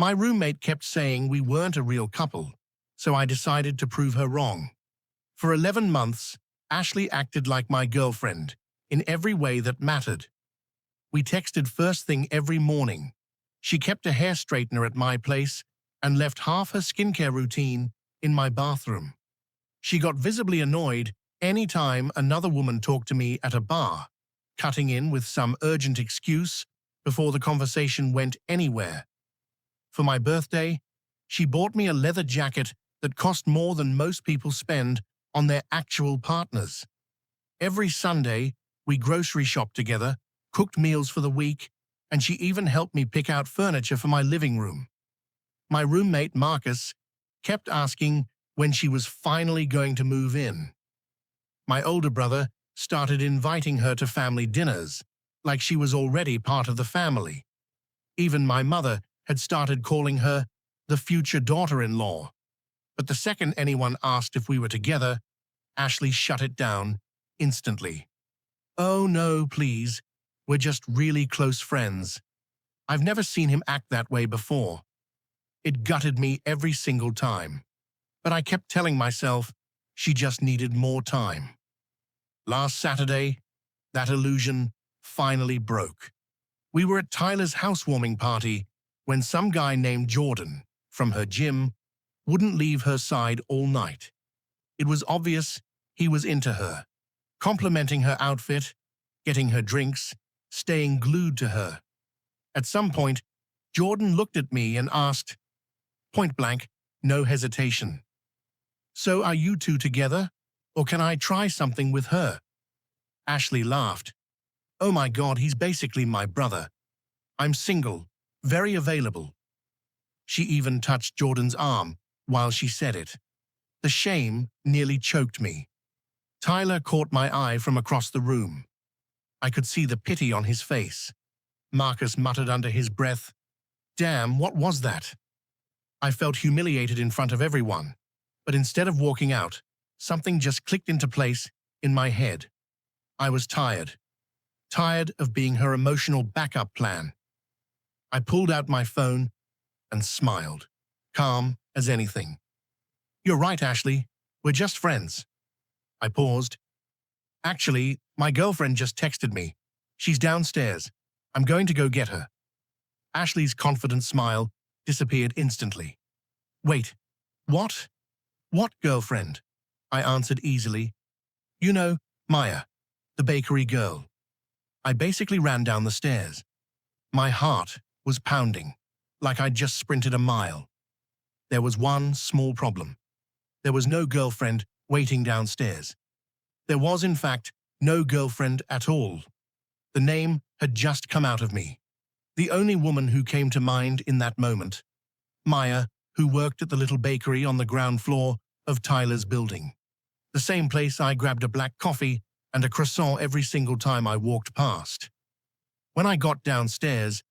My roommate kept saying we weren't a real couple, so I decided to prove her wrong. For 11 months, Ashley acted like my girlfriend, in every way that mattered. We texted first thing every morning. She kept a hair straightener at my place and left half her skincare routine in my bathroom. She got visibly annoyed any time another woman talked to me at a bar, cutting in with some urgent excuse before the conversation went anywhere. For my birthday, she bought me a leather jacket that cost more than most people spend on their actual partners. Every Sunday, we grocery shopped together, cooked meals for the week, and she even helped me pick out furniture for my living room. My roommate, Marcus, kept asking when she was finally going to move in. My older brother started inviting her to family dinners, like she was already part of the family. Even my mother had started calling her the future daughter-in-law. But the second anyone asked if we were together, Ashley shut it down instantly. "Oh no, please. We're just really close friends." I've never seen him act that way before. It gutted me every single time. But I kept telling myself she just needed more time. Last Saturday, that illusion finally broke. We were at Tyler's housewarming party when some guy named Jordan, from her gym, wouldn't leave her side all night. It was obvious he was into her, complimenting her outfit, getting her drinks, staying glued to her. At some point, Jordan looked at me and asked, point blank, no hesitation, "So are you two together, or can I try something with her?" Ashley laughed. "Oh my God, he's basically my brother. I'm single, very available." She even touched Jordan's arm while she said it. The shame nearly choked me. Tyler caught my eye from across the room. I could see the pity on his face. Marcus muttered under his breath, "Damn, what was that?" I felt humiliated in front of everyone, but instead of walking out, something just clicked into place in my head. I was tired of being her emotional backup plan. I pulled out my phone and smiled, calm as anything. "You're right, Ashley. We're just friends." I paused. "Actually, my girlfriend just texted me. She's downstairs. I'm going to go get her." Ashley's confident smile disappeared instantly. "Wait, what? What girlfriend?" I answered easily. "You know, Maya, the bakery girl." I basically ran down the stairs. My heart was pounding, like I'd just sprinted a mile. There was one small problem. There was no girlfriend waiting downstairs. There was, in fact, no girlfriend at all. The name had just come out of me. The only woman who came to mind in that moment. Maya, who worked at the little bakery on the ground floor of Tyler's building. The same place I grabbed a black coffee and a croissant every single time I walked past. When I got downstairs,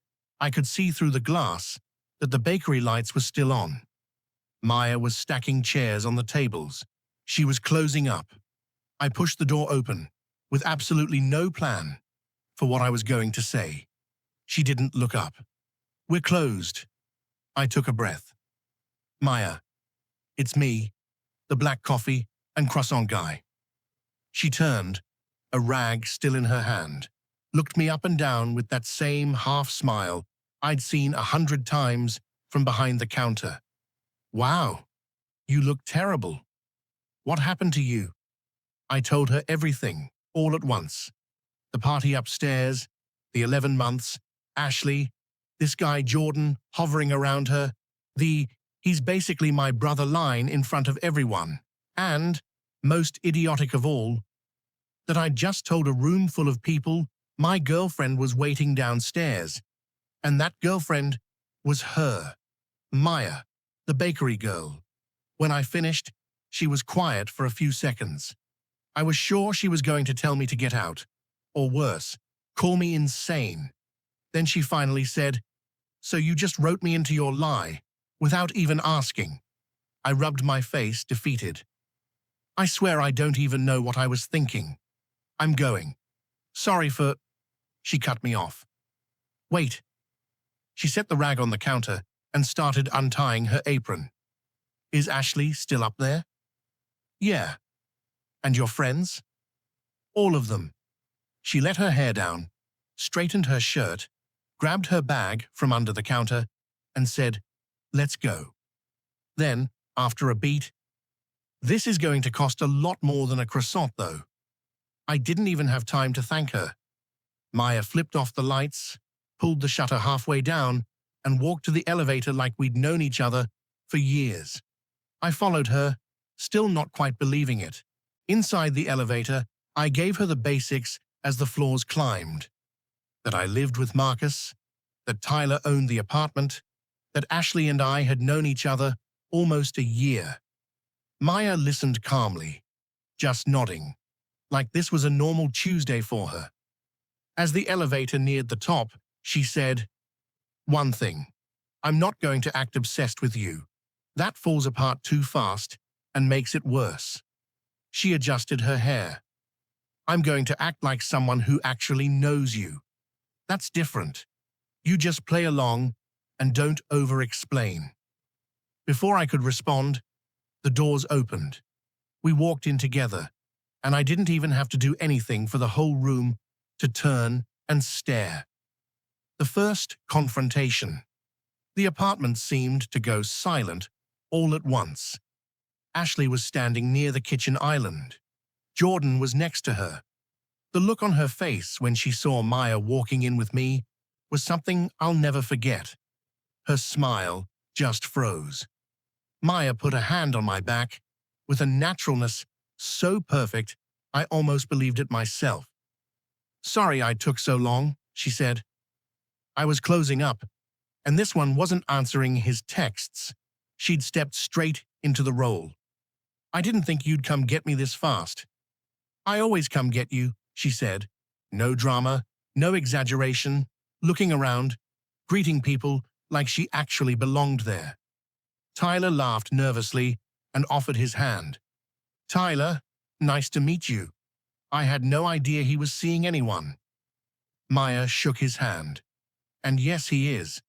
I could see through the glass that the bakery lights were still on. Maya was stacking chairs on the tables. She was closing up. I pushed the door open, with absolutely no plan for what I was going to say. She didn't look up. "We're closed." I took a breath. "Maya, it's me, the black coffee and croissant guy." She turned, a rag still in her hand, looked me up and down with that same half-smile I'd seen 100 times from behind the counter. "Wow, you look terrible. What happened to you?" I told her everything, all at once. The party upstairs, the 11 months, Ashley, this guy Jordan hovering around her, "he's basically my brother" line in front of everyone, and, most idiotic of all, that I'd just told a room full of people my girlfriend was waiting downstairs, and that girlfriend was her, Maya, the bakery girl. When I finished, she was quiet for a few seconds. I was sure she was going to tell me to get out, or worse, call me insane. Then she finally said, "So you just wrote me into your lie, without even asking." I rubbed my face, defeated. "I swear I don't even know what I was thinking. I'm going. Sorry for—" She cut me off. "Wait." She set the rag on the counter and started untying her apron. Is Ashley still up there? Yeah. And your friends? All of them. She let her hair down, straightened her shirt, grabbed her bag from under the counter, and said, "Let's go." Then, after a beat, "This is going to cost a lot more than a croissant, though." I didn't even have time to thank her. Maya flipped off the lights, pulled the shutter halfway down, and walked to the elevator like we'd known each other for years. I followed her, still not quite believing it. Inside the elevator, I gave her the basics as the floors climbed. That I lived with Marcus, that Tyler owned the apartment, that Ashley and I had known each other almost a year. Maya listened calmly, just nodding, like this was a normal Tuesday for her. As the elevator neared the top, she said, "One thing. I'm not going to act obsessed with you. That falls apart too fast and makes it worse." She adjusted her hair. "I'm going to act like someone who actually knows you. That's different. You just play along and don't over-explain." Before I could respond, the doors opened. We walked in together, and I didn't even have to do anything for the whole room to turn and stare. The first confrontation. The apartment seemed to go silent all at once. Ashley was standing near the kitchen island. Jordan was next to her. The look on her face when she saw Maya walking in with me was something I'll never forget. Her smile just froze. Maya put a hand on my back with a naturalness so perfect I almost believed it myself. "Sorry I took so long," she said. "I was closing up, and this one wasn't answering his texts." She'd stepped straight into the role. "I didn't think you'd come get me this fast." "I always come get you," she said. No drama, no exaggeration, looking around, greeting people like she actually belonged there. Tyler laughed nervously and offered his hand. "Tyler, nice to meet you. I had no idea he was seeing anyone." Maya shook his hand. "And yes, he is,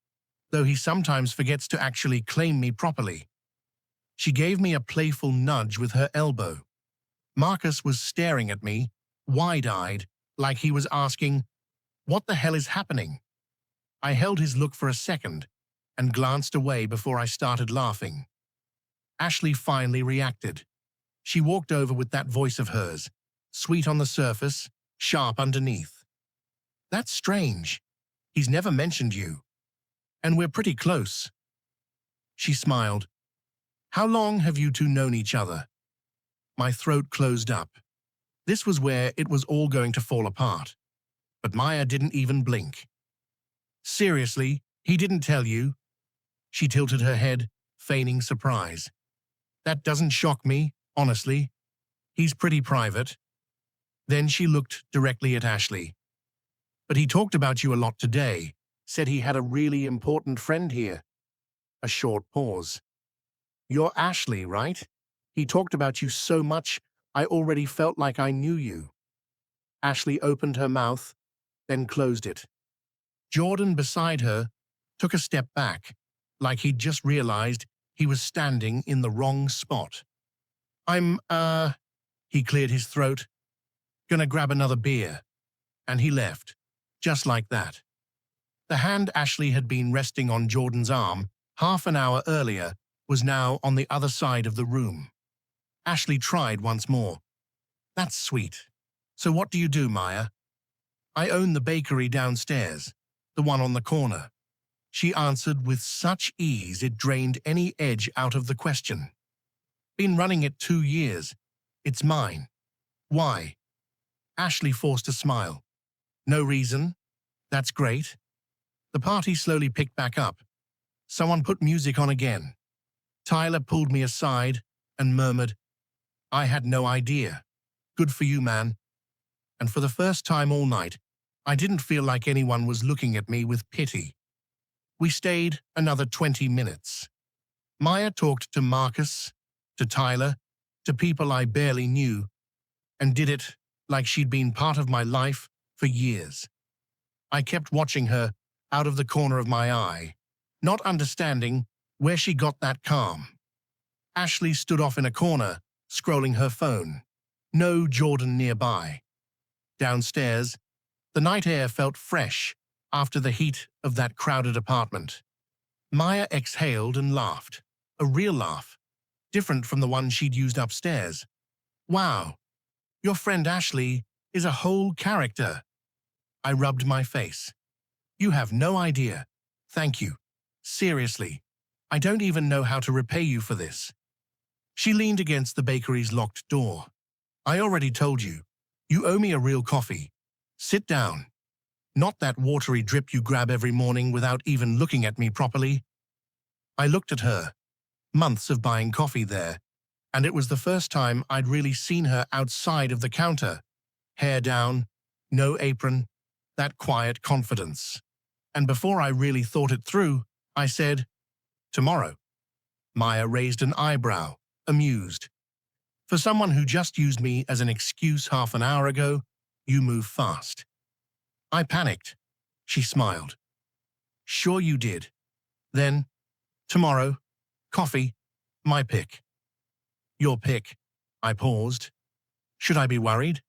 though he sometimes forgets to actually claim me properly." She gave me a playful nudge with her elbow. Marcus was staring at me, wide-eyed, like he was asking, "What the hell is happening?" I held his look for a second and glanced away before I started laughing. Ashley finally reacted. She walked over with that voice of hers, sweet on the surface, sharp underneath. "That's strange. He's never mentioned you. And we're pretty close." She smiled. "How long have you two known each other?" My throat closed up. This was where it was all going to fall apart. But Maya didn't even blink. "Seriously, he didn't tell you?" She tilted her head, feigning surprise. "That doesn't shock me, honestly. He's pretty private." Then she looked directly at Ashley. "But he talked about you a lot today, said he had a really important friend here." A short pause. "You're Ashley, right? He talked about you so much, I already felt like I knew you." Ashley opened her mouth, then closed it. Jordan beside her took a step back, like he'd just realized he was standing in the wrong spot. "I'm, he cleared his throat. "Gonna grab another beer." And he left, just like that. The hand Ashley had been resting on Jordan's arm half an hour earlier was now on the other side of the room. Ashley tried once more. "That's sweet. So what do you do, Maya?" "I own the bakery downstairs, the one on the corner." She answered with such ease it drained any edge out of the question. "Been running it 2 years. It's mine." "Why?" Ashley forced a smile. "No reason. That's great." The party slowly picked back up. Someone put music on again. Tyler pulled me aside and murmured, "I had no idea. Good for you, man." And for the first time all night, I didn't feel like anyone was looking at me with pity. We stayed another 20 minutes. Maya talked to Marcus, to Tyler, to people I barely knew, and did it like she'd been part of my life for years. I kept watching her out of the corner of my eye, not understanding where she got that calm. Ashley stood off in a corner, scrolling her phone. No Jordan nearby. Downstairs, the night air felt fresh after the heat of that crowded apartment. Maya exhaled and laughed. A real laugh, different from the one she'd used upstairs. Wow, your friend Ashley is a whole character. I rubbed my face. You have no idea. Thank you. Seriously, I don't even know how to repay you for this. She leaned against the bakery's locked door. I already told you. You owe me a real coffee. Sit down. Not that watery drip you grab every morning without even looking at me properly. I looked at her. Months of buying coffee there, and it was the first time I'd really seen her outside of the counter. Hair down, no apron, that quiet confidence. And before I really thought it through, I said, "Tomorrow." Maya raised an eyebrow, amused. For someone who just used me as an excuse half an hour ago, you move fast. I panicked. She smiled. Sure you did. Then, tomorrow, coffee, my pick. Your pick. I paused. Should I be worried?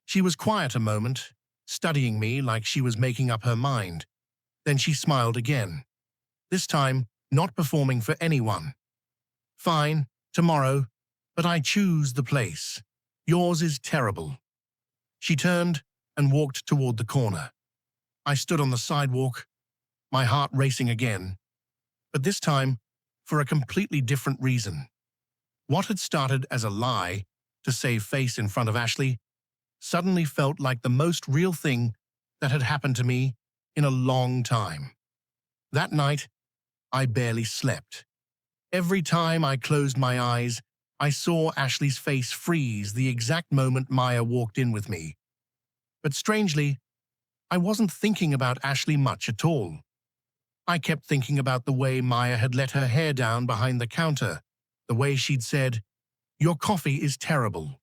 She was quiet a moment, studying me like she was making up her mind. Then she smiled again. This time, not performing for anyone. Fine, tomorrow, but I choose the place. Yours is terrible. She turned and walked toward the corner. I stood on the sidewalk, my heart racing again, but this time for a completely different reason. What had started as a lie to save face in front of Ashley suddenly felt like the most real thing that had happened to me in a long time. That night, I barely slept. Every time I closed my eyes, I saw Ashley's face freeze the exact moment Maya walked in with me. But strangely, I wasn't thinking about Ashley much at all. I kept thinking about the way Maya had let her hair down behind the counter, the way she'd said, "Your coffee is terrible,"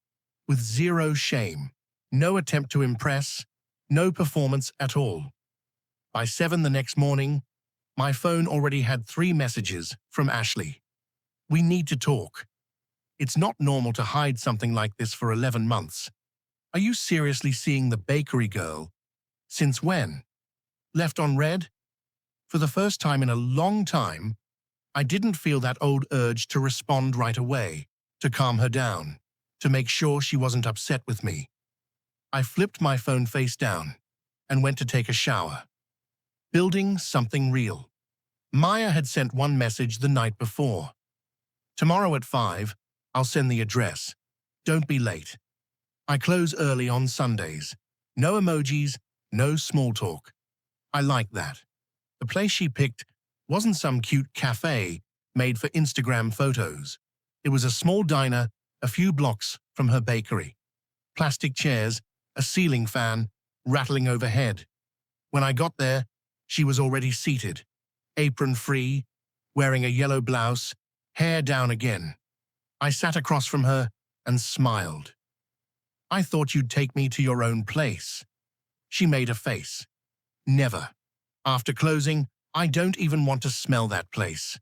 with zero shame, no attempt to impress, no performance at all. By 7 the next morning, my phone already had 3 messages from Ashley. "We need to talk. It's not normal to hide something like this for 11 months. Are you seriously seeing the bakery girl? Since when?" Left on red? For the first time in a long time, I didn't feel that old urge to respond right away, to calm her down, to make sure she wasn't upset with me. I flipped my phone face down and went to take a shower. Building something real. Maya had sent one message the night before. "Tomorrow at 5, I'll send the address. Don't be late. I close early on Sundays. No emojis, no small talk." I like that. The place she picked wasn't some cute cafe made for Instagram photos. It was a small diner a few blocks from her bakery. Plastic chairs, a ceiling fan, rattling overhead. When I got there, she was already seated, apron-free, wearing a yellow blouse, hair down again. I sat across from her and smiled. "I thought you'd take me to your own place." She made a face. "Never. After closing, I don't even want to smell that place."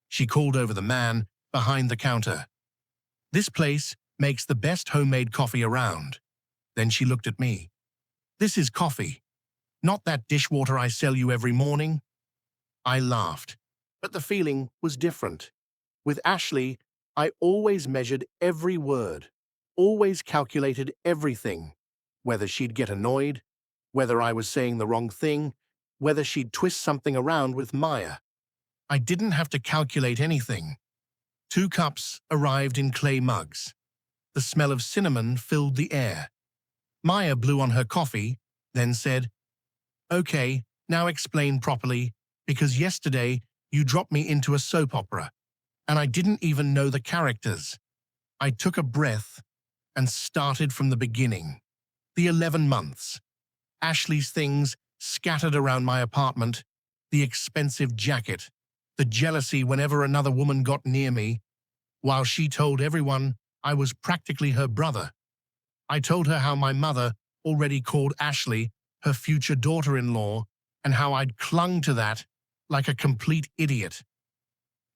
She called over the man behind the counter. "This place makes the best homemade coffee around." Then she looked at me. "This is coffee, not that dishwater I sell you every morning." I laughed, but the feeling was different. With Ashley, I always measured every word, always calculated everything, whether she'd get annoyed, whether I was saying the wrong thing, whether she'd twist something around with Maya. I didn't have to calculate anything. 2 cups arrived in clay mugs. The smell of cinnamon filled the air. Maya blew on her coffee, then said, "Okay, now explain properly, because yesterday you dropped me into a soap opera, and I didn't even know the characters." I took a breath and started from the beginning. The 11 months. Ashley's things scattered around my apartment, the expensive jacket, the jealousy whenever another woman got near me, while she told everyone I was practically her brother. I told her how my mother already called Ashley her future daughter-in-law and how I'd clung to that like a complete idiot.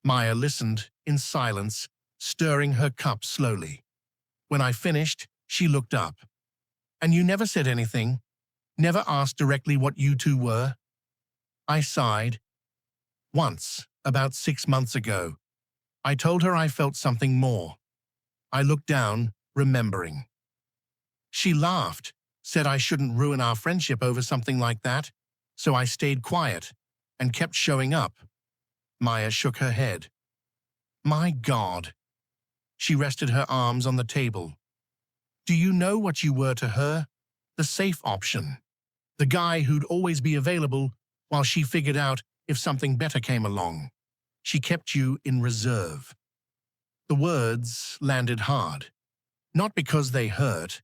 Maya listened in silence, stirring her cup slowly. When I finished, she looked up. And you never said anything? Never asked directly what you two were? I sighed. Once, about 6 months ago, I told her I felt something more. I looked down, remembering. She laughed, said I shouldn't ruin our friendship over something like that, so I stayed quiet and kept showing up. Maya shook her head. My God. She rested her arms on the table. Do you know what you were to her? The safe option. The guy who'd always be available while she figured out if something better came along. She kept you in reserve. The words landed hard. Not because they hurt,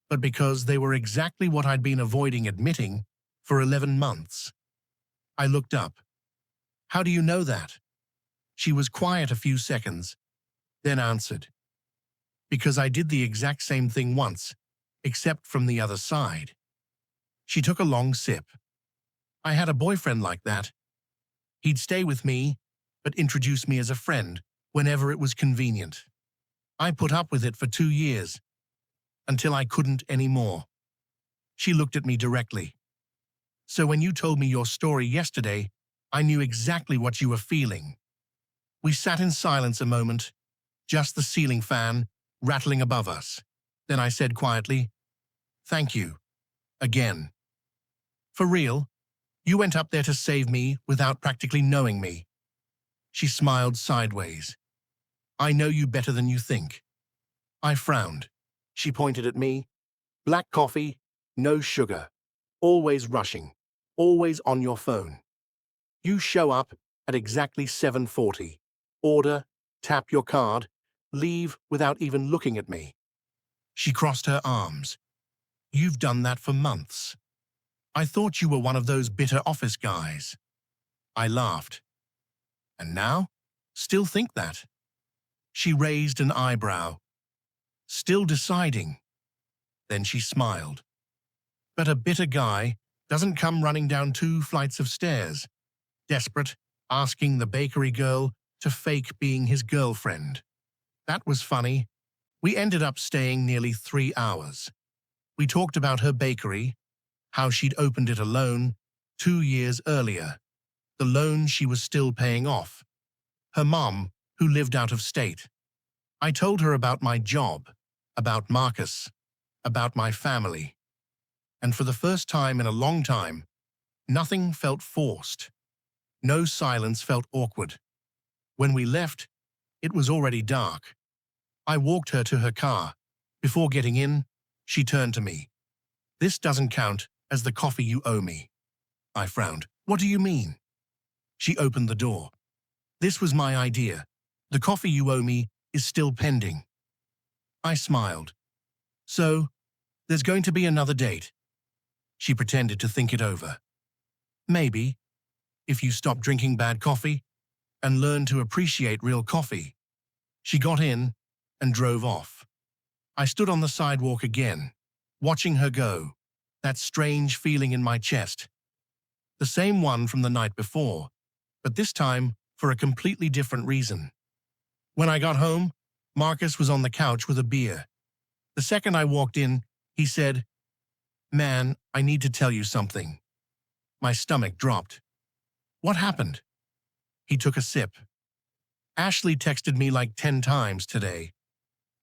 but because they were exactly what I'd been avoiding admitting for 11 months. I looked up. How do you know that? She was quiet a few seconds, then answered. Because I did the exact same thing once, except from the other side. She took a long sip. I had a boyfriend like that. He'd stay with me, but introduce me as a friend whenever it was convenient. I put up with it for 2 years, until I couldn't anymore. She looked at me directly. So when you told me your story yesterday, I knew exactly what you were feeling. We sat in silence a moment, just the ceiling fan rattling above us. Then I said quietly, thank you. Again. For real, you went up there to save me without practically knowing me. She smiled sideways. I know you better than you think. I frowned. She pointed at me. Black coffee, no sugar. Always rushing. Always on your phone. You show up at exactly 7:40. Order, tap your card, leave without even looking at me. She crossed her arms. You've done that for months. I thought you were one of those bitter office guys. I laughed. And now? Still think that? She raised an eyebrow. Still deciding. Then she smiled. But a bitter guy doesn't come running down 2 flights of stairs, desperate, asking the bakery girl to fake being his girlfriend. That was funny. We ended up staying nearly 3 hours. We talked about her bakery, how she'd opened it alone 2 years earlier, the loan she was still paying off, her mom, who lived out of state. I told her about my job, about Marcus, about my family. And for the first time in a long time, nothing felt forced. No silence felt awkward. When we left, it was already dark. I walked her to her car. Before getting in, she turned to me. This doesn't count as the coffee you owe me. I frowned. What do you mean? She opened the door. This was my idea. The coffee you owe me is still pending. I smiled. So, there's going to be another date. She pretended to think it over. Maybe, if you stop drinking bad coffee and learn to appreciate real coffee. She got in and drove off. I stood on the sidewalk again, watching her go, that strange feeling in my chest. The same one from the night before, but this time for a completely different reason. When I got home, Marcus was on the couch with a beer. The second I walked in, he said, Man, I need to tell you something. My stomach dropped. What happened? He took a sip. Ashley texted me like 10 times today.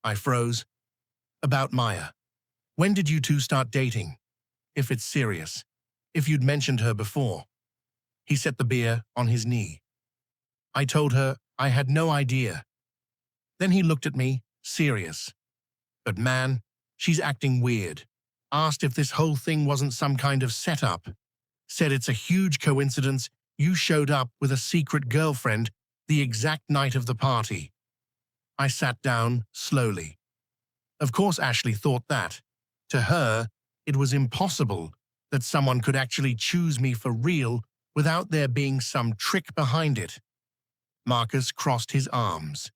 I froze. About Maya. When did you two start dating? If it's serious. If you'd mentioned her before. He set the beer on his knee. I told her I had no idea. Then he looked at me, serious. But man, she's acting weird. Asked if this whole thing wasn't some kind of setup. Said it's a huge coincidence you showed up with a secret girlfriend the exact night of the party. I sat down slowly. Of course Ashley thought that. To her, it was impossible that someone could actually choose me for real without there being some trick behind it. Marcus crossed his arms.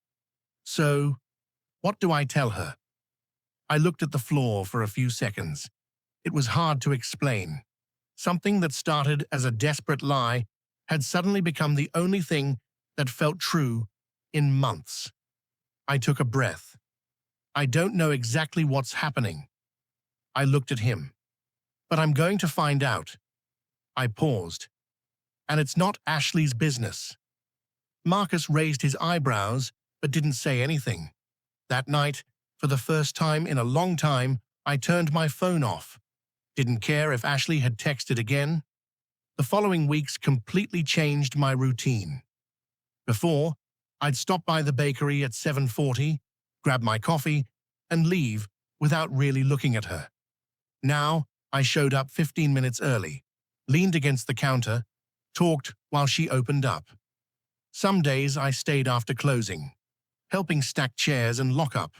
So, what do I tell her? I looked at the floor for a few seconds. It was hard to explain. Something that started as a desperate lie had suddenly become the only thing that felt true in months. I took a breath. I don't know exactly what's happening. I looked at him. But I'm going to find out. I paused. And it's not Ashley's business. Marcus raised his eyebrows, but didn't say anything. That night, for the first time in a long time, I turned my phone off. Didn't care if Ashley had texted again. The following weeks completely changed my routine. Before, I'd stop by the bakery at 7:40, grab my coffee, and leave without really looking at her. Now, I showed up 15 minutes early, leaned against the counter, talked while she opened up. Some days I stayed after closing, helping stack chairs and lock up.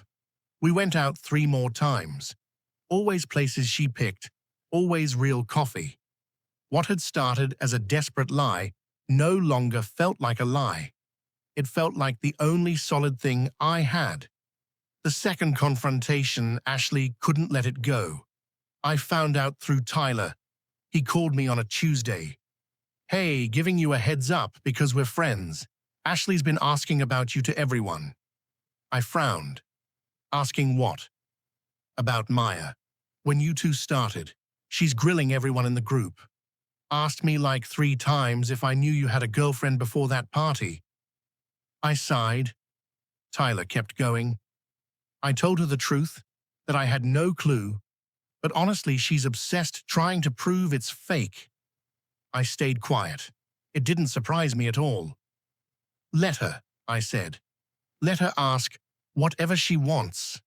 We went out 3 more times. Always places she picked, always real coffee. What had started as a desperate lie no longer felt like a lie. It felt like the only solid thing I had. The second confrontation, Ashley couldn't let it go. I found out through Tyler. He called me on a Tuesday. "Hey, giving you a heads up because we're friends. Ashley's been asking about you to everyone." I frowned. Asking what? About Maya. When you two started, she's grilling everyone in the group. Asked me like 3 times if I knew you had a girlfriend before that party. I sighed. Tyler kept going. I told her the truth, that I had no clue, but honestly she's obsessed trying to prove it's fake. I stayed quiet. It didn't surprise me at all. "Let her," I said. "Let her ask whatever she wants."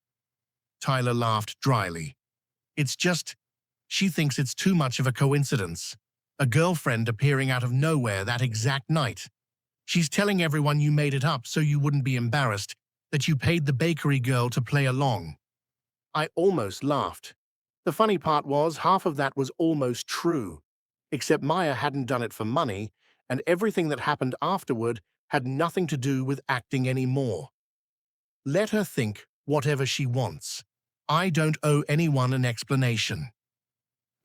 Tyler laughed dryly. "It's just, she thinks it's too much of a coincidence. A girlfriend appearing out of nowhere that exact night. She's telling everyone you made it up so you wouldn't be embarrassed, that you paid the bakery girl to play along." I almost laughed. The funny part was half of that was almost true, except Maya hadn't done it for money, and everything that happened afterward had nothing to do with acting anymore. Let her think whatever she wants. I don't owe anyone an explanation.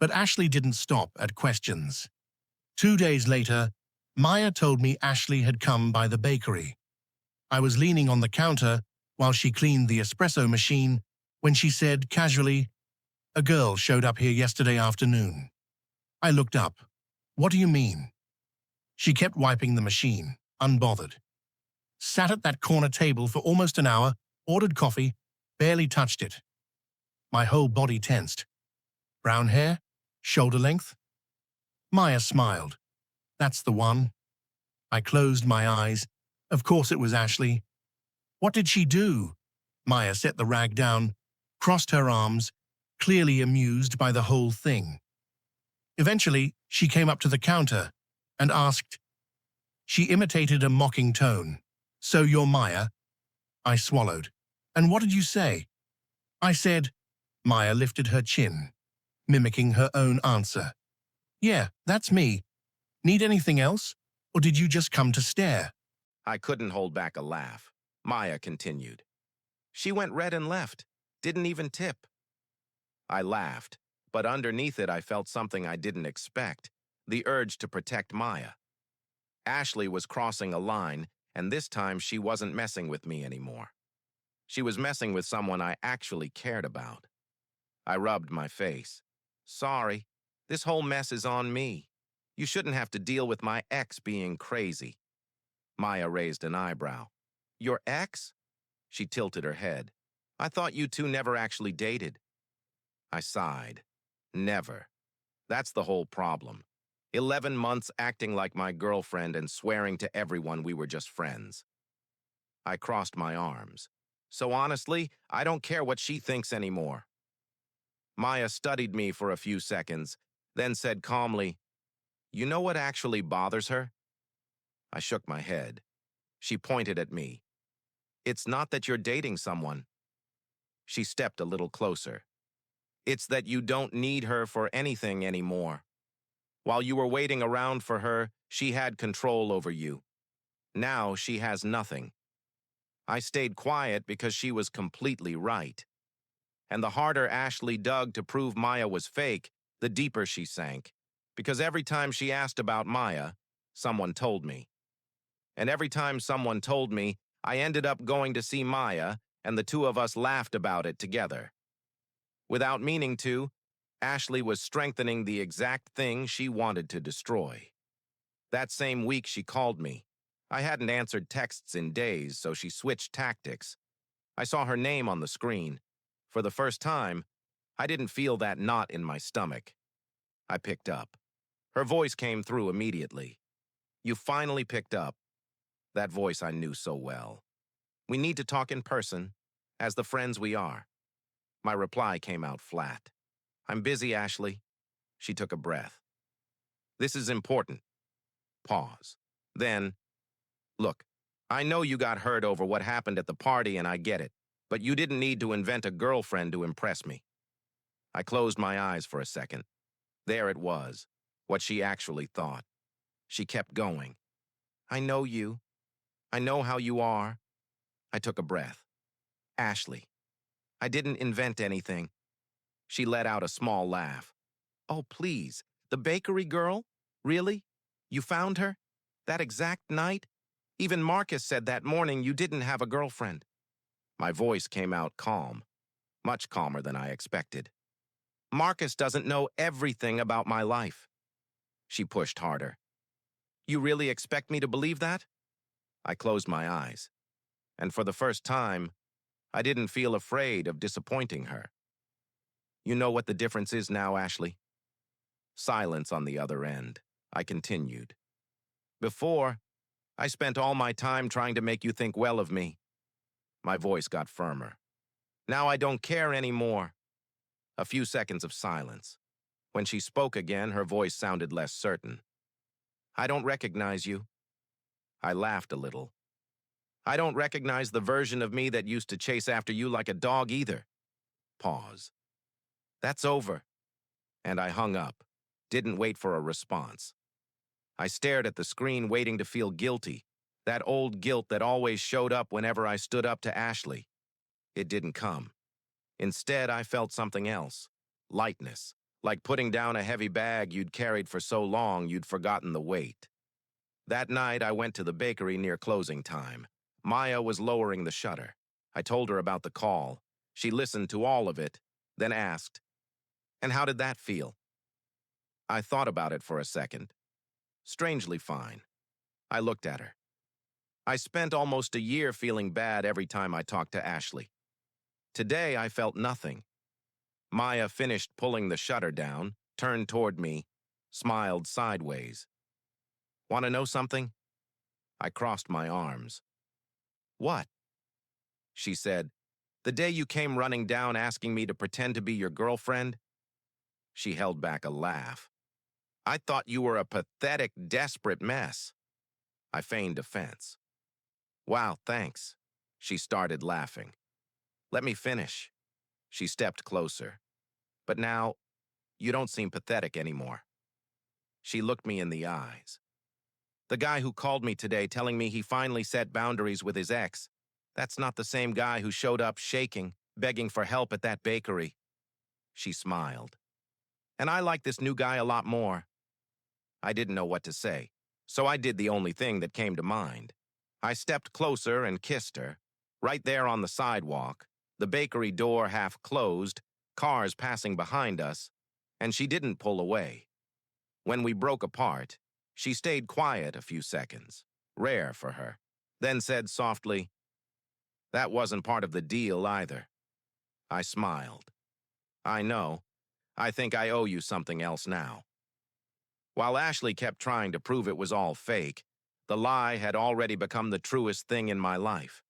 But Ashley didn't stop at questions. 2 days later, Maya told me Ashley had come by the bakery. I was leaning on the counter while she cleaned the espresso machine when she said casually, "A girl showed up here yesterday afternoon." I looked up. "What do you mean?" She kept wiping the machine, unbothered. Sat at that corner table for almost an hour, ordered coffee, barely touched it. My whole body tensed. Brown hair? Shoulder length? Maya smiled. "That's the one." I closed my eyes. Of course it was Ashley. "What did she do?" Maya set the rag down, crossed her arms, clearly amused by the whole thing. Eventually, she came up to the counter and asked. She imitated a mocking tone. "So you're Maya?" I swallowed. "And what did you say?" I said. Maya lifted her chin, mimicking her own answer. "Yeah, that's me. Need anything else? Or did you just come to stare?" I couldn't hold back a laugh. Maya continued. "She went red and left. Didn't even tip." I laughed, but underneath it I felt something I didn't expect, the urge to protect Maya. Ashley was crossing a line, and this time she wasn't messing with me anymore. She was messing with someone I actually cared about. I rubbed my face. "Sorry, this whole mess is on me. You shouldn't have to deal with my ex being crazy." Maya raised an eyebrow. "Your ex?" She tilted her head. "I thought you two never actually dated." I sighed. Never. That's the whole problem. 11 months acting like my girlfriend and swearing to everyone we were just friends. I crossed my arms. "So honestly, I don't care what she thinks anymore." Maya studied me for a few seconds, then said calmly, "You know what actually bothers her?" I shook my head. She pointed at me. "It's not that you're dating someone." She stepped a little closer. "It's that you don't need her for anything anymore. While you were waiting around for her, she had control over you. Now she has nothing." I stayed quiet because she was completely right. And the harder Ashley dug to prove Maya was fake, the deeper she sank. Because every time she asked about Maya, someone told me. And every time someone told me, I ended up going to see Maya, and the two of us laughed about it together. Without meaning to, Ashley was strengthening the exact thing she wanted to destroy. That same week, she called me. I hadn't answered texts in days, so she switched tactics. I saw her name on the screen. For the first time, I didn't feel that knot in my stomach. I picked up. Her voice came through immediately. You finally picked up. That voice I knew so well. We need to talk in person, as the friends we are. My reply came out flat. I'm busy, Ashley. She took a breath. This is important. Pause. Then, look, I know you got hurt over what happened at the party and I get it, but you didn't need to invent a girlfriend to impress me. I closed my eyes for a second. There it was, what she actually thought. She kept going. I know you. I know how you are. I took a breath. Ashley, I didn't invent anything. She let out a small laugh. Oh, please, the bakery girl? Really? You found her? That exact night? Even Marcus said that morning you didn't have a girlfriend. My voice came out calm, much calmer than I expected. Marcus doesn't know everything about my life. She pushed harder. You really expect me to believe that? I closed my eyes, and for the first time, I didn't feel afraid of disappointing her. You know what the difference is now, Ashley? Silence on the other end. I continued. Before, I spent all my time trying to make you think well of me. My voice got firmer. Now I don't care anymore. A few seconds of silence. When she spoke again, her voice sounded less certain. I don't recognize you. I laughed a little. I don't recognize the version of me that used to chase after you like a dog either. Pause. That's over. And I hung up. Didn't wait for a response. I stared at the screen waiting to feel guilty, that old guilt that always showed up whenever I stood up to Ashley. It didn't come. Instead, I felt something else. Lightness, like putting down a heavy bag you'd carried for so long you'd forgotten the weight. That night, I went to the bakery near closing time. Maya was lowering the shutter. I told her about the call. She listened to all of it, then asked, "And how did that feel?" I thought about it for a second. Strangely fine. I looked at her. I spent almost a year feeling bad every time I talked to Ashley. Today, I felt nothing. Maya finished pulling the shutter down, turned toward me, smiled sideways. Want to know something? I crossed my arms. What? She said, the day you came running down asking me to pretend to be your girlfriend? She held back a laugh. I thought you were a pathetic, desperate mess. I feigned offense. Wow, thanks. She started laughing. Let me finish. She stepped closer. But now, you don't seem pathetic anymore. She looked me in the eyes. The guy who called me today telling me he finally set boundaries with his ex, that's not the same guy who showed up shaking, begging for help at that bakery. She smiled. And I like this new guy a lot more. I didn't know what to say, so I did the only thing that came to mind. I stepped closer and kissed her, right there on the sidewalk, the bakery door half closed, cars passing behind us, and she didn't pull away. When we broke apart, she stayed quiet a few seconds, rare for her, then said softly, "That wasn't part of the deal either." I smiled. I know. I think I owe you something else now. While Ashley kept trying to prove it was all fake, the lie had already become the truest thing in my life.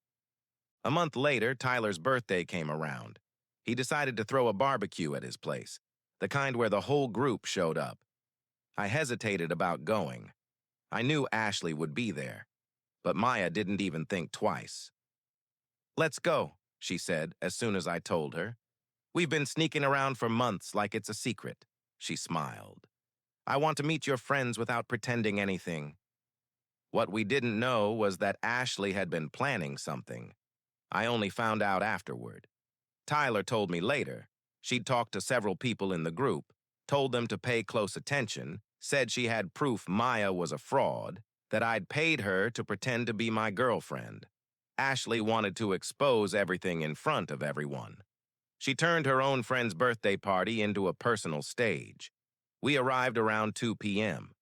A month later, Tyler's birthday came around. He decided to throw a barbecue at his place, the kind where the whole group showed up. I hesitated about going. I knew Ashley would be there, but Maya didn't even think twice. "Let's go," she said as soon as I told her. "We've been sneaking around for months like it's a secret." She smiled. "I want to meet your friends without pretending anything." What we didn't know was that Ashley had been planning something. I only found out afterward. Tyler told me later. She'd talked to several people in the group, told them to pay close attention, said she had proof Maya was a fraud, that I'd paid her to pretend to be my girlfriend. Ashley wanted to expose everything in front of everyone. She turned her own friend's birthday party into a personal stage. We arrived around 2 p.m.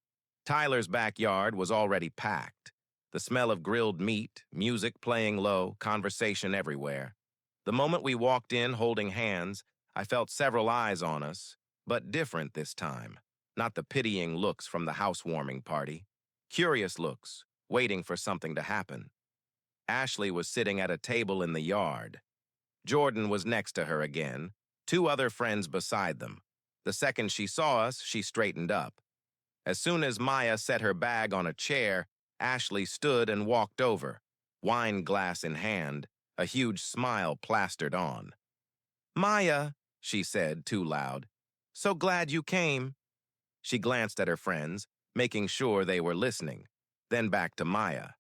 Tyler's backyard was already packed. The smell of grilled meat, music playing low, conversation everywhere. The moment we walked in holding hands, I felt several eyes on us, but different this time. Not the pitying looks from the housewarming party. Curious looks, waiting for something to happen. Ashley was sitting at a table in the yard. Jordan was next to her again, two other friends beside them. The second she saw us, she straightened up. As soon as Maya set her bag on a chair, Ashley stood and walked over, wine glass in hand, a huge smile plastered on. "Maya," she said, too loud. "So glad you came." She glanced at her friends, making sure they were listening, then back to Maya.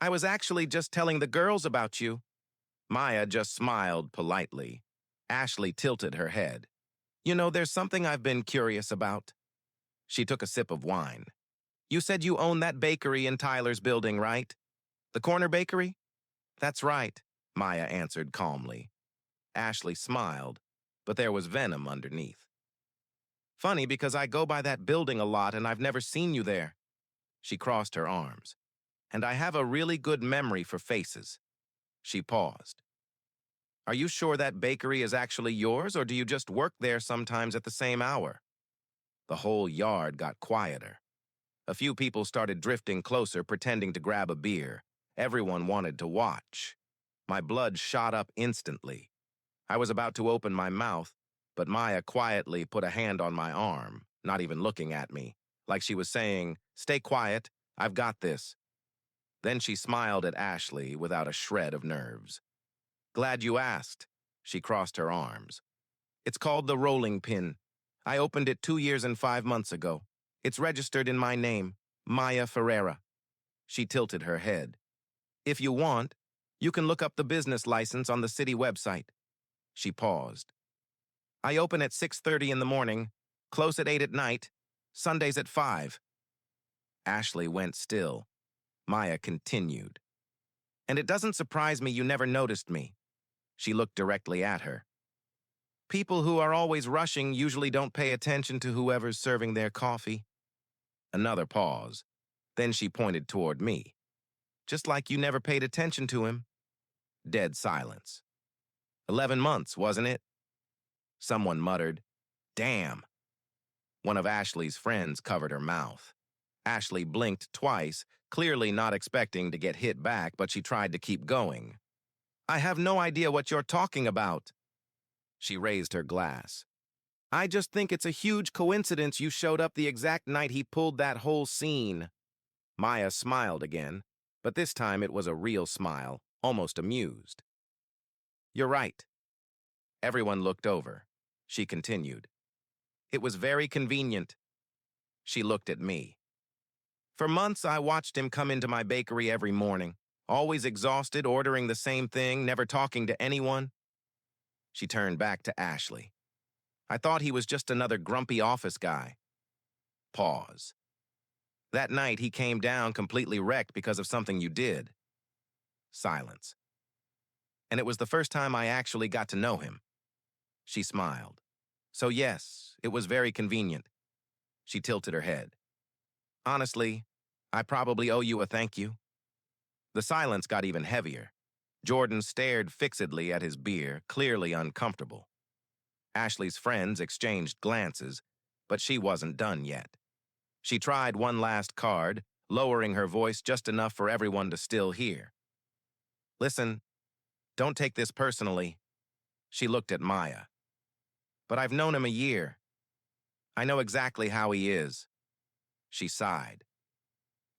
"I was actually just telling the girls about you." Maya just smiled politely. Ashley tilted her head. "You know, there's something I've been curious about." She took a sip of wine. "You said you own that bakery in Tyler's building, right? The corner bakery?" "That's right," Maya answered calmly. Ashley smiled, but there was venom underneath. "Funny because I go by that building a lot and I've never seen you there." She crossed her arms. "And I have a really good memory for faces." She paused. "Are you sure that bakery is actually yours, or do you just work there sometimes at the same hour?" The whole yard got quieter. A few people started drifting closer, pretending to grab a beer. Everyone wanted to watch. My blood shot up instantly. I was about to open my mouth, but Maya quietly put a hand on my arm, not even looking at me, like she was saying, "Stay quiet, I've got this." Then she smiled at Ashley without a shred of nerves. "Glad you asked." She crossed her arms. "It's called the Rolling Pin. I opened it 2 years and 5 months ago. It's registered in my name, Maya Ferreira." She tilted her head. "If you want, you can look up the business license on the city website." She paused. "I open at 6:30 in the morning, close at 8 at night, Sundays at 5. Ashley went still. Maya continued. "And it doesn't surprise me you never noticed me." She looked directly at her. "People who are always rushing usually don't pay attention to whoever's serving their coffee." Another pause. Then she pointed toward me. "Just like you never paid attention to him." Dead silence. 11 months, wasn't it? Someone muttered, "Damn." One of Ashley's friends covered her mouth. Ashley blinked twice, clearly not expecting to get hit back, but she tried to keep going. "I have no idea what you're talking about." She raised her glass. "I just think it's a huge coincidence you showed up the exact night he pulled that whole scene." Maya smiled again, but this time it was a real smile, almost amused. "You're right." Everyone looked over. She continued. "It was very convenient." She looked at me. "For months, I watched him come into my bakery every morning, always exhausted, ordering the same thing, never talking to anyone." She turned back to Ashley. "I thought he was just another grumpy office guy." Pause. "That night, he came down completely wrecked because of something you did." Silence. "And it was the first time I actually got to know him." She smiled. "So yes, it was very convenient." She tilted her head. "Honestly, I probably owe you a thank you." The silence got even heavier. Jordan stared fixedly at his beer, clearly uncomfortable. Ashley's friends exchanged glances, but she wasn't done yet. She tried one last card, lowering her voice just enough for everyone to still hear. "Listen, don't take this personally." She looked at Maya. "But I've known him a year. I know exactly how he is." She sighed.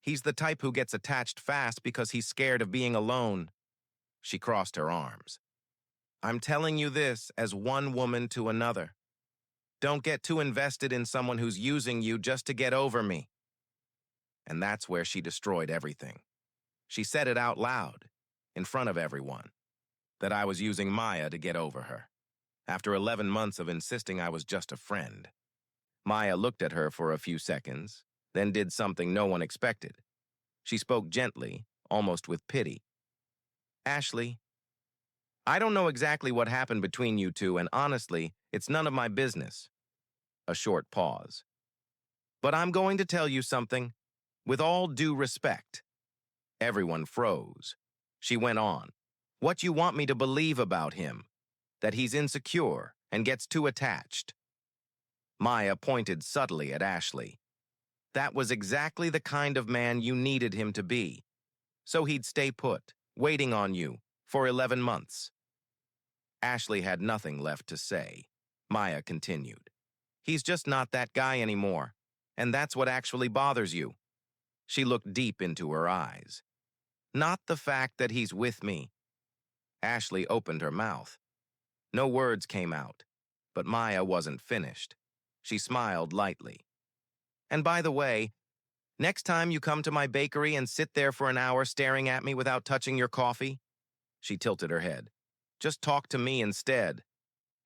"He's the type who gets attached fast because he's scared of being alone." She crossed her arms. "I'm telling you this as one woman to another. Don't get too invested in someone who's using you just to get over me." And that's where she destroyed everything. She said it out loud, in front of everyone, that I was using Maya to get over her, after 11 months of insisting I was just a friend. Maya looked at her for a few seconds, then did something no one expected. She spoke gently, almost with pity. Ashley, I don't know exactly what happened between you two, and honestly, it's none of my business. A short pause. But I'm going to tell you something, with all due respect. Everyone froze. She went on. What you want me to believe about him? That he's insecure and gets too attached. Maya pointed subtly at Ashley. That was exactly the kind of man you needed him to be. So he'd stay put, waiting on you, for 11 months. Ashley had nothing left to say. Maya continued. He's just not that guy anymore, and that's what actually bothers you. She looked deep into her eyes. Not the fact that he's with me. Ashley opened her mouth. No words came out, but Maya wasn't finished. She smiled lightly. And by the way, next time you come to my bakery and sit there for an hour staring at me without touching your coffee, she tilted her head. Just talk to me instead.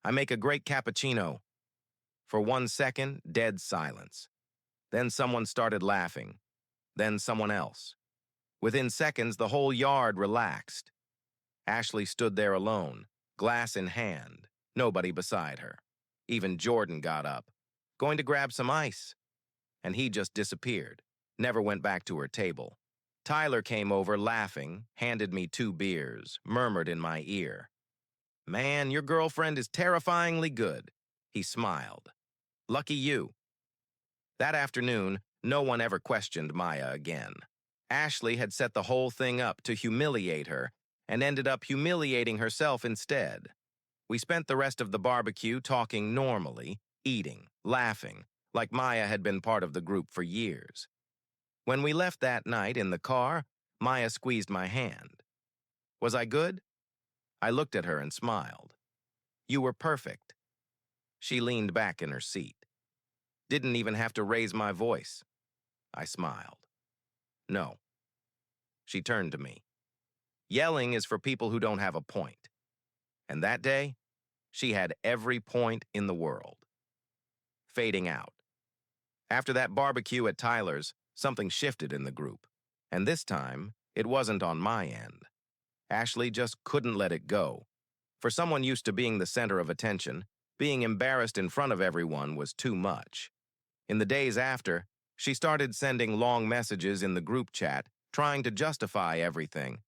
I make a great cappuccino. For 1 second, dead silence. Then someone started laughing. Then someone else. Within seconds, the whole yard relaxed. Ashley stood there alone, glass in hand, nobody beside her. Even Jordan got up, going to grab some ice. And he just disappeared, never went back to her table. Tyler came over laughing, handed me 2 beers, murmured in my ear. Man, your girlfriend is terrifyingly good. He smiled. Lucky you. That afternoon, no one ever questioned Maya again. Ashley had set the whole thing up to humiliate her and ended up humiliating herself instead. We spent the rest of the barbecue talking normally, eating, laughing, like Maya had been part of the group for years. When we left that night in the car, Maya squeezed my hand. Was I good? I looked at her and smiled. You were perfect. She leaned back in her seat. Didn't even have to raise my voice. I smiled. No. She turned to me. Yelling is for people who don't have a point. And that day, she had every point in the world. Fading out. After that barbecue at Tyler's, something shifted in the group. And this time, it wasn't on my end. Ashley just couldn't let it go. For someone used to being the center of attention, being embarrassed in front of everyone was too much. In the days after, she started sending long messages in the group chat, trying to justify everything.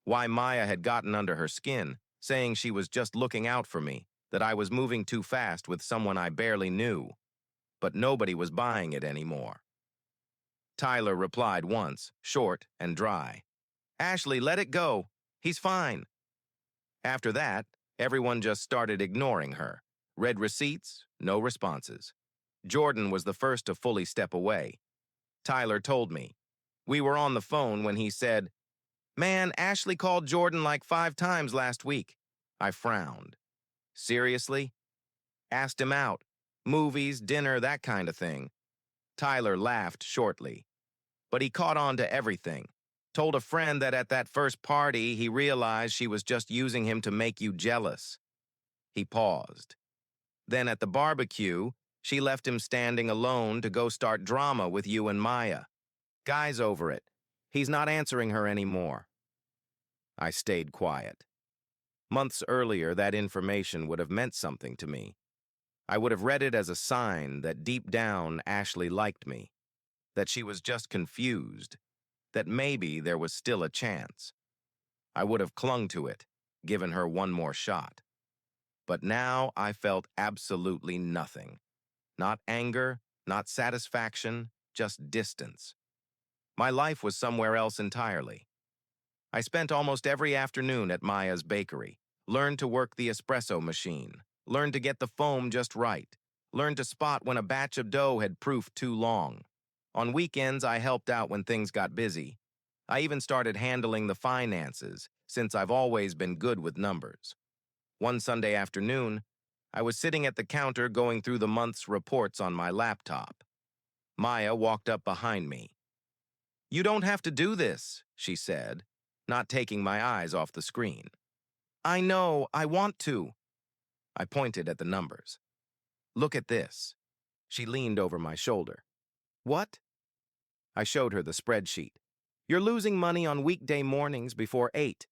Why Maya had gotten under her skin, saying she was just looking out for me, that I was moving too fast with someone I barely knew. But nobody was buying it anymore. Tyler replied once, short and dry. Ashley, let it go. He's fine. After that, everyone just started ignoring her. Read receipts, no responses. Jordan was the first to fully step away. Tyler told me. We were on the phone when he said, Man, Ashley called Jordan like 5 times last week. I frowned. Seriously? Asked him out. Movies, dinner, that kind of thing. Tyler laughed shortly. But he caught on to everything. Told a friend that at that first party he realized she was just using him to make you jealous. He paused. Then at the barbecue, she left him standing alone to go start drama with you and Maya. Guy's over it. He's not answering her anymore. I stayed quiet. Months earlier, that information would have meant something to me. I would have read it as a sign that deep down Ashley liked me, that she was just confused, that maybe there was still a chance. I would have clung to it, given her one more shot. But now I felt absolutely nothing. Not anger, not satisfaction, just distance. My life was somewhere else entirely. I spent almost every afternoon at Maya's bakery, learned to work the espresso machine, learned to get the foam just right, learned to spot when a batch of dough had proofed too long. On weekends, I helped out when things got busy. I even started handling the finances, since I've always been good with numbers. One Sunday afternoon, I was sitting at the counter going through the month's reports on my laptop. Maya walked up behind me. You don't have to do this, she said, not taking my eyes off the screen. I know, I want to. I pointed at the numbers. Look at this. She leaned over my shoulder. What? I showed her the spreadsheet. You're losing money on weekday mornings before 8.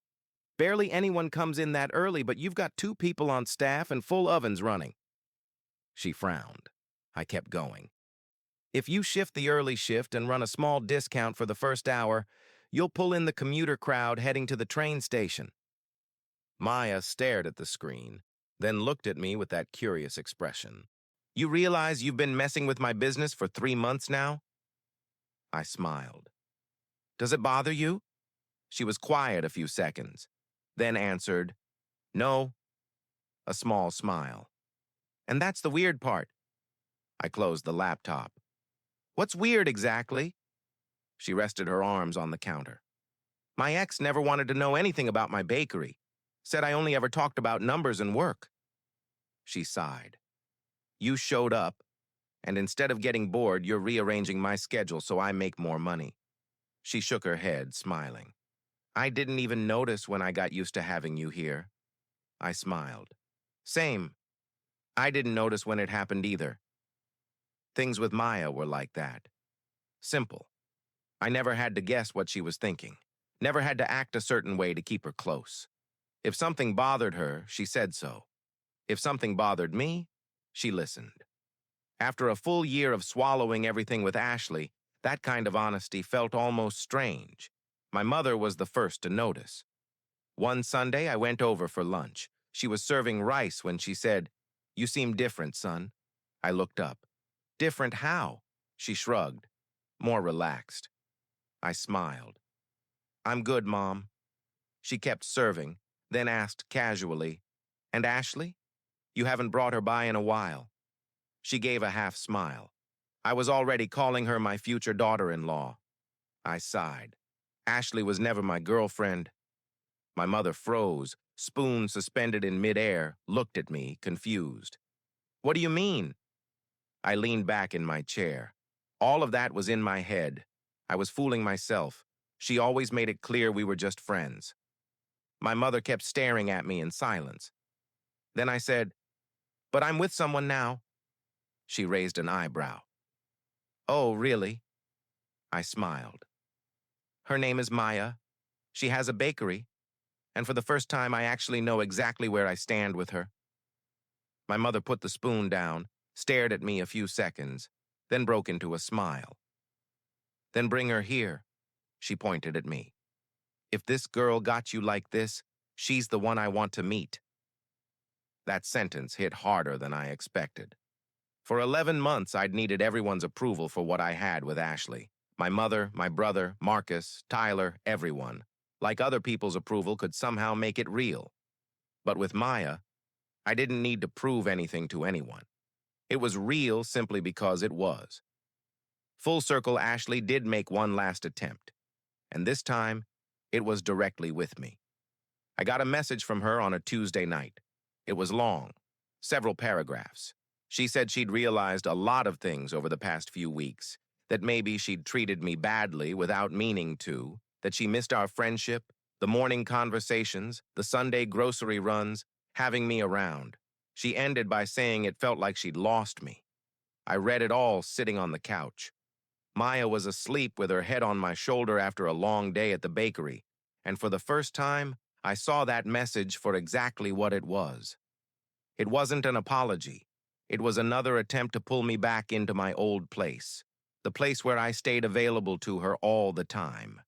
Barely anyone comes in that early, but you've got 2 people on staff and full ovens running. She frowned. I kept going. If you shift the early shift and run a small discount for the first hour, you'll pull in the commuter crowd heading to the train station. Maya stared at the screen, then looked at me with that curious expression. You realize you've been messing with my business for 3 months now? I smiled. Does it bother you? She was quiet a few seconds, then answered, No, a small smile. And that's the weird part. I closed the laptop. What's weird exactly? She rested her arms on the counter. My ex never wanted to know anything about my bakery. Said I only ever talked about numbers and work. She sighed. You showed up, and instead of getting bored, you're rearranging my schedule so I make more money. She shook her head, smiling. I didn't even notice when I got used to having you here. I smiled. Same. I didn't notice when it happened either. Things with Maya were like that. Simple. I never had to guess what she was thinking. Never had to act a certain way to keep her close. If something bothered her, she said so. If something bothered me, she listened. After a full year of swallowing everything with Ashley, that kind of honesty felt almost strange. My mother was the first to notice. One Sunday, I went over for lunch. She was serving rice when she said, You seem different, son. I looked up. Different how? She shrugged, more relaxed. I smiled. I'm good, Mom. She kept serving, then asked casually, And Ashley? You haven't brought her by in a while. She gave a half smile. I was already calling her my future daughter-in-law. I sighed. Ashley was never my girlfriend. My mother froze, spoon suspended in midair, looked at me, confused. What do you mean? I leaned back in my chair. All of that was in my head. I was fooling myself. She always made it clear we were just friends. My mother kept staring at me in silence. Then I said, But I'm with someone now. She raised an eyebrow. Oh, really? I smiled. Her name is Maya. She has a bakery. And for the first time, I actually know exactly where I stand with her. My mother put the spoon down, stared at me a few seconds, then broke into a smile. Then bring her here, she pointed at me. If this girl got you like this, she's the one I want to meet. That sentence hit harder than I expected. For 11 months, I'd needed everyone's approval for what I had with Ashley. My mother, my brother, Marcus, Tyler, everyone. Like other people's approval could somehow make it real. But with Maya, I didn't need to prove anything to anyone. It was real simply because it was. Full circle, Ashley did make one last attempt. And this time, it was directly with me. I got a message from her on a Tuesday night. It was long, several paragraphs. She said she'd realized a lot of things over the past few weeks, that maybe she'd treated me badly without meaning to, that she missed our friendship, the morning conversations, the Sunday grocery runs, having me around. She ended by saying it felt like she'd lost me. I read it all sitting on the couch. Maya was asleep with her head on my shoulder after a long day at the bakery, and for the first time, I saw that message for exactly what it was. It wasn't an apology. It was another attempt to pull me back into my old place, the place where I stayed available to her all the time.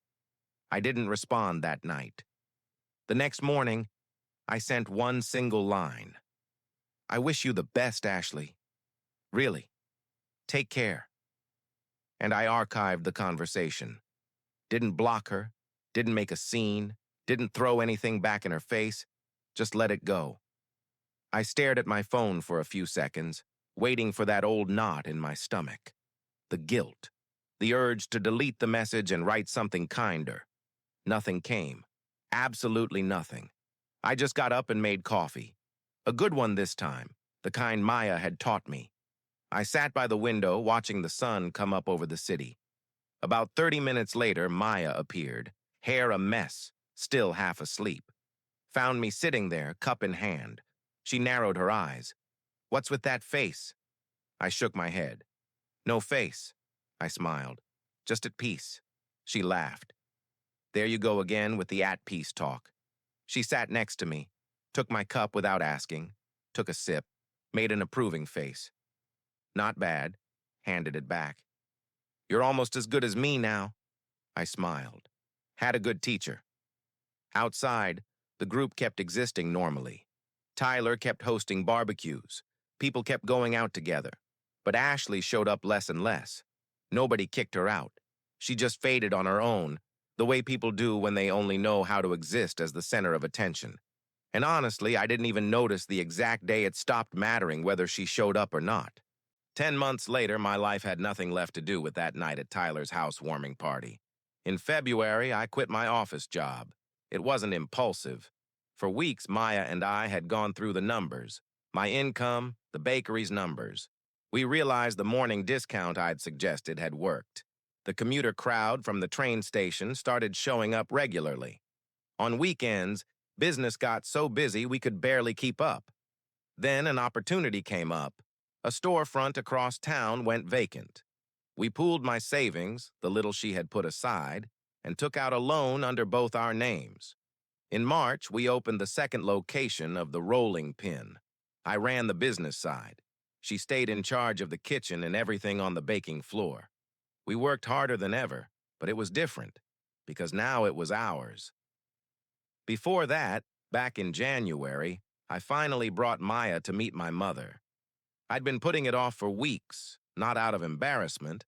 I didn't respond that night. The next morning, I sent one single line. I wish you the best, Ashley. Really. Take care. And I archived the conversation. Didn't block her, didn't make a scene, didn't throw anything back in her face, just let it go. I stared at my phone for a few seconds, waiting for that old knot in my stomach. The guilt, the urge to delete the message and write something kinder. Nothing came. Absolutely nothing. I just got up and made coffee. A good one this time, the kind Maya had taught me. I sat by the window watching the sun come up over the city. About 30 minutes later, Maya appeared, hair a mess, still half asleep. Found me sitting there, cup in hand. She narrowed her eyes. What's with that face? I shook my head. No face. I smiled. Just at peace. She laughed. There you go again with the at peace talk. She sat next to me, took my cup without asking, took a sip, made an approving face. Not bad. Handed it back. You're almost as good as me now. I smiled. Had a good teacher. Outside, the group kept existing normally. Tyler kept hosting barbecues. People kept going out together. But Ashley showed up less and less. Nobody kicked her out. She just faded on her own, the way people do when they only know how to exist as the center of attention. And honestly, I didn't even notice the exact day it stopped mattering whether she showed up or not. 10 months later, my life had nothing left to do with that night at Tyler's housewarming party. In February, I quit my office job. It wasn't impulsive. For weeks, Maya and I had gone through the numbers. My income, the bakery's numbers. We realized the morning discount I'd suggested had worked. The commuter crowd from the train station started showing up regularly. On weekends, business got so busy we could barely keep up. Then an opportunity came up. A storefront across town went vacant. We pooled my savings, the little she had put aside, and took out a loan under both our names. In March, we opened the second location of the rolling pin. I ran the business side. She stayed in charge of the kitchen and everything on the baking floor. We worked harder than ever, but it was different, because now it was ours. Before that, back in January, I finally brought Maya to meet my mother. I'd been putting it off for weeks, not out of embarrassment,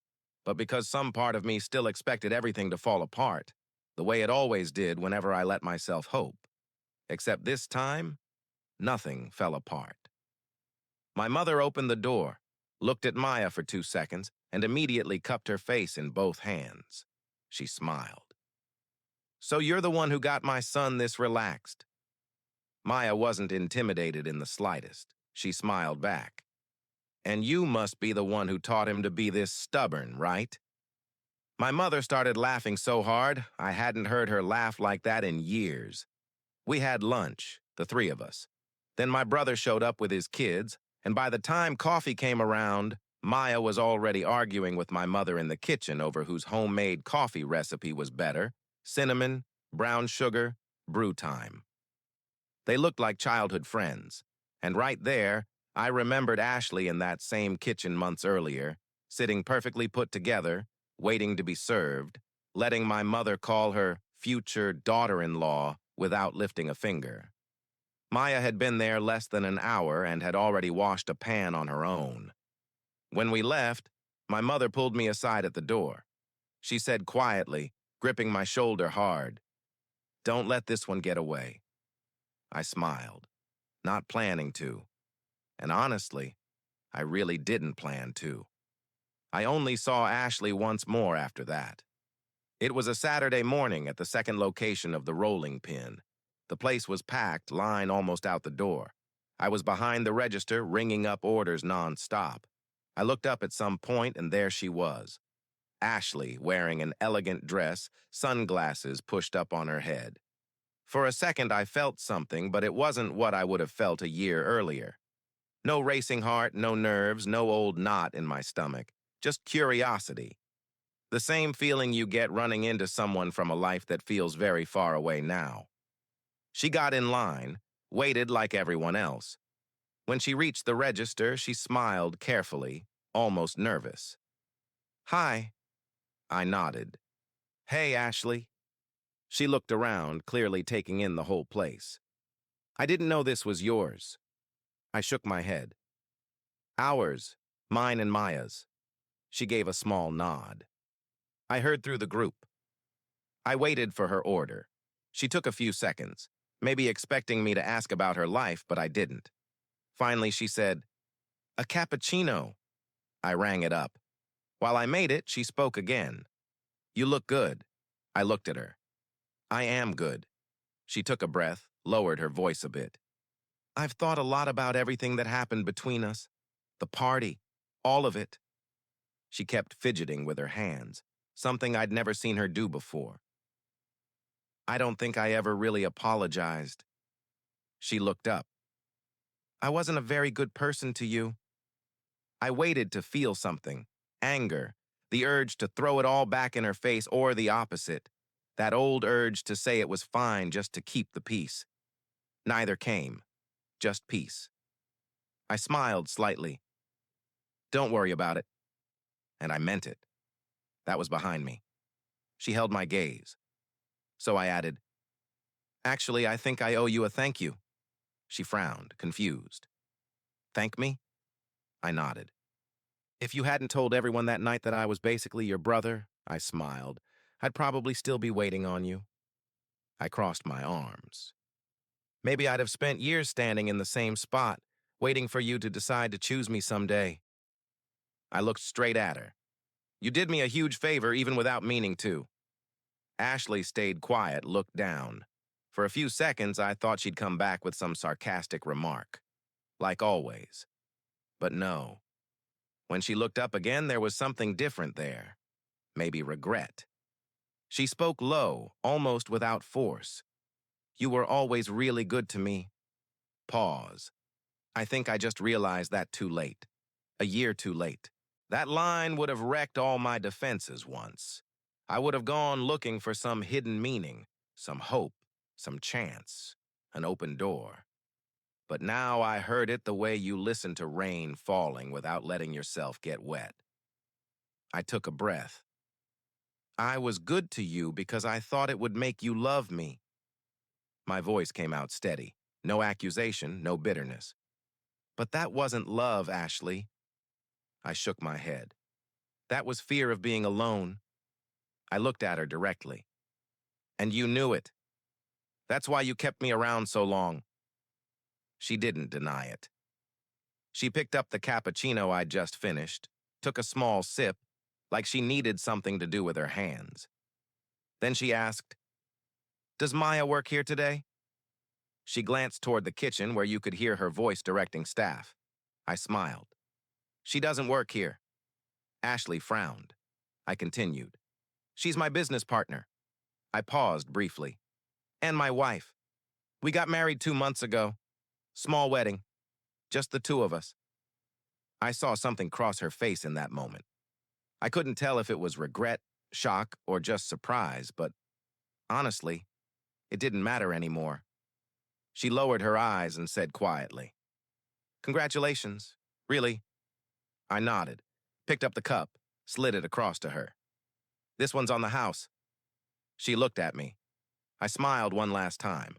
but because some part of me still expected everything to fall apart, the way it always did whenever I let myself hope. Except this time, nothing fell apart. My mother opened the door, looked at Maya for 2 seconds, and immediately cupped her face in both hands. She smiled. So you're the one who got my son this relaxed. Maya wasn't intimidated in the slightest. She smiled back. And you must be the one who taught him to be this stubborn, right? My mother started laughing so hard, I hadn't heard her laugh like that in years. We had lunch, the three of us. Then my brother showed up with his kids, and by the time coffee came around, Maya was already arguing with my mother in the kitchen over whose homemade coffee recipe was better: cinnamon, brown sugar, brew time. They looked like childhood friends, and right there, I remembered Ashley in that same kitchen months earlier, sitting perfectly put together, waiting to be served, letting my mother call her future daughter-in-law without lifting a finger. Maya had been there less than an hour and had already washed a pan on her own. When we left, my mother pulled me aside at the door. She said quietly, gripping my shoulder hard, "Don't let this one get away." I smiled, not planning to. And honestly, I really didn't plan to. I only saw Ashley once more after that. It was a Saturday morning at the second location of the rolling pin. The place was packed, line almost out the door. I was behind the register, ringing up orders nonstop. I looked up at some point, and there she was. Ashley, wearing an elegant dress, sunglasses pushed up on her head. For a second, I felt something, but it wasn't what I would have felt a year earlier. No racing heart, no nerves, no old knot in my stomach, just curiosity. The same feeling you get running into someone from a life that feels very far away now. She got in line, waited like everyone else. When she reached the register, she smiled carefully, almost nervous. "Hi." I nodded. "Hey, Ashley." She looked around, clearly taking in the whole place. "I didn't know this was yours." I shook my head. "Ours, mine and Maya's." She gave a small nod. I heard through the group. I waited for her order. She took a few seconds, maybe expecting me to ask about her life, but I didn't. Finally, she said, "A cappuccino." I rang it up. While I made it, she spoke again. "You look good." I looked at her. "I am good." She took a breath, lowered her voice a bit. "I've thought a lot about everything that happened between us. The party, all of it." She kept fidgeting with her hands, something I'd never seen her do before. "I don't think I ever really apologized." She looked up. "I wasn't a very good person to you." I waited to feel something, anger, the urge to throw it all back in her face, or the opposite, that old urge to say it was fine just to keep the peace. Neither came, just peace. I smiled slightly. Don't worry about it. And I meant it. That was behind me. She held my gaze. So I added, actually, I think I owe you a thank you. She frowned, confused. Thank me? I nodded. If you hadn't told everyone that night that I was basically your brother, I smiled, I'd probably still be waiting on you. I crossed my arms. Maybe I'd have spent years standing in the same spot, waiting for you to decide to choose me someday. I looked straight at her. You did me a huge favor even without meaning to. Ashley stayed quiet, looked down. For a few seconds, I thought she'd come back with some sarcastic remark. Like always. But no. When she looked up again, there was something different there. Maybe regret. She spoke low, almost without force. You were always really good to me. Pause. I think I just realized that too late. A year too late. That line would have wrecked all my defenses once. I would have gone looking for some hidden meaning, some hope, some chance, an open door. But now I heard it the way you listen to rain falling without letting yourself get wet. I took a breath. I was good to you because I thought it would make you love me. My voice came out steady. No accusation, no bitterness. But that wasn't love, Ashley. I shook my head. That was fear of being alone. I looked at her directly. And you knew it. That's why you kept me around so long. She didn't deny it. She picked up the cappuccino I'd just finished, took a small sip, like she needed something to do with her hands. Then she asked, "Does Maya work here today?" She glanced toward the kitchen where you could hear her voice directing staff. I smiled. She doesn't work here. Ashley frowned. I continued. She's my business partner. I paused briefly. And my wife. We got married 2 months ago. Small wedding. Just the two of us. I saw something cross her face in that moment. I couldn't tell if it was regret, shock, or just surprise, but honestly, it didn't matter anymore. She lowered her eyes and said quietly, "Congratulations. Really?" I nodded, picked up the cup, slid it across to her. "This one's on the house." She looked at me. I smiled one last time.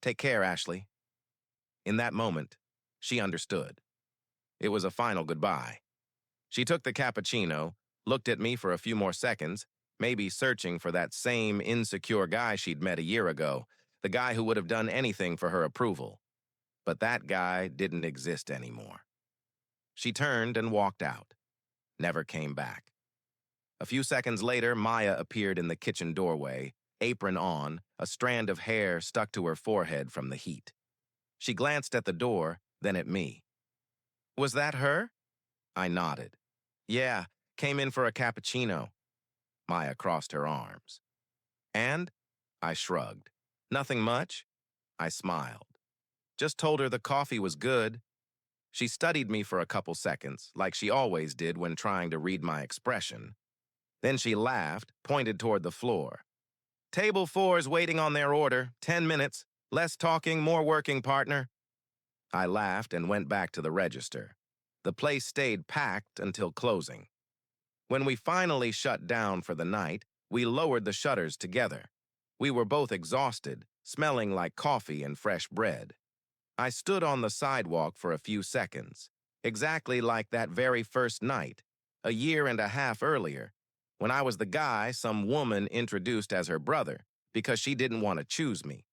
"Take care, Ashley." In that moment, she understood. It was a final goodbye. She took the cappuccino, looked at me for a few more seconds, maybe searching for that same insecure guy she'd met a year ago, the guy who would have done anything for her approval. But that guy didn't exist anymore. She turned and walked out. Never came back. A few seconds later, Maya appeared in the kitchen doorway, apron on, a strand of hair stuck to her forehead from the heat. She glanced at the door, then at me. "Was that her?" I nodded. "Yeah, came in for a cappuccino." Maya crossed her arms. "And?" I shrugged. "Nothing much." I smiled. "Just told her the coffee was good." She studied me for a couple seconds, like she always did when trying to read my expression. Then she laughed, pointed toward the floor. "Table 4 is waiting on their order. 10 minutes. Less talking, more working, partner." I laughed and went back to the register. The place stayed packed until closing. When we finally shut down for the night, we lowered the shutters together. We were both exhausted, smelling like coffee and fresh bread. I stood on the sidewalk for a few seconds, exactly like that very first night, a year and a half earlier, when I was the guy some woman introduced as her brother because she didn't want to choose me.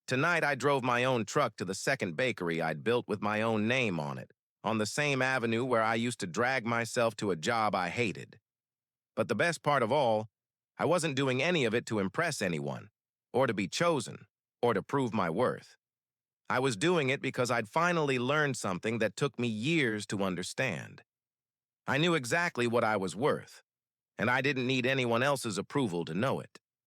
Tonight, I drove my own truck to the second bakery I'd built with my own name on it, on the same avenue where I used to drag myself to a job I hated. But the best part of all, I wasn't doing any of it to impress anyone, or to be chosen, or to prove my worth. I was doing it because I'd finally learned something that took me years to understand. I knew exactly what I was worth, and I didn't need anyone else's approval to know it.